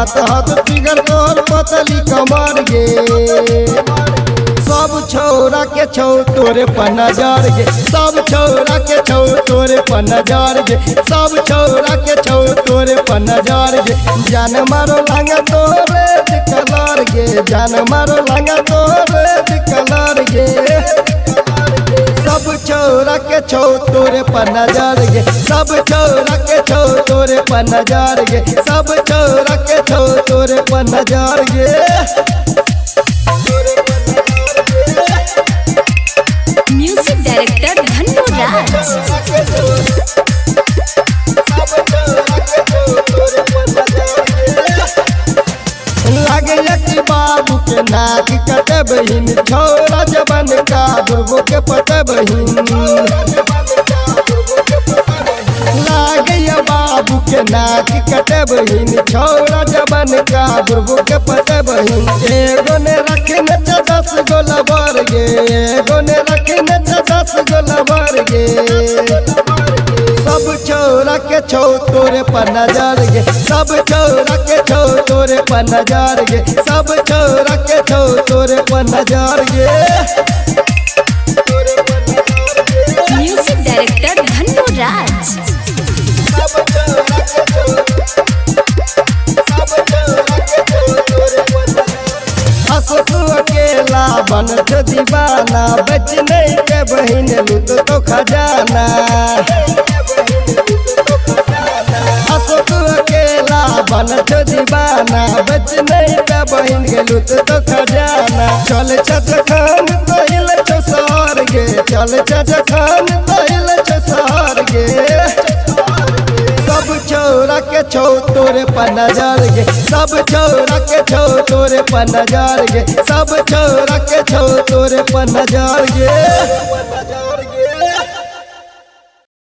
हाथ हाथ फिगर तोर पतली कमर गे सब छौरा के छौ तोरे पर नजर गे सब छौरा के छौ तोरे पर नजर गे सब छौरा के छौ तोरे पर नजर गे जान मारो लांगा तोरे कलर गे जान मारो लांगा तोरे कलर गे सब छौरा के छौ तोरे पर नजर गे सब छौरा के छौ तोरे पर नजर गे सब छौरा के छौ तोरे पर नजर गे म्यूजिक डायरेक्टर धन्नो राज। लगे बाबू के नाक कटे बहिन छौरा जबन का बुरबो के पटे बहिन लागे बाबू के नाक कटे बहिन छौरा जबन का बुरबो के पटे बहिन एगो ने रखने 10 गो लबर गे एगो ने रखने 10 गो लबर गे सब छौरा के छौ तोरे पर नजर गे सब छौरा के छौ तोरे पर नजर गे सब छौरा के छौ तोरे पर नजर गे म्यूजिक डायरेक्टर धन्नो राज। अकेला बन दीवाना बच नहीं के बहिन लूट तो खजाना अकेला बन दीवाना बच नहीं के बहिन के लूट तो खजाना चल खान पहिल सहार गे चल खान पहिल सहार गे सब छौरा के छौ तोरे पर नजर गे सब छौरा के छौ तोरे पर नजर गे सब छौरा के छौ तोरे पर नजर गे।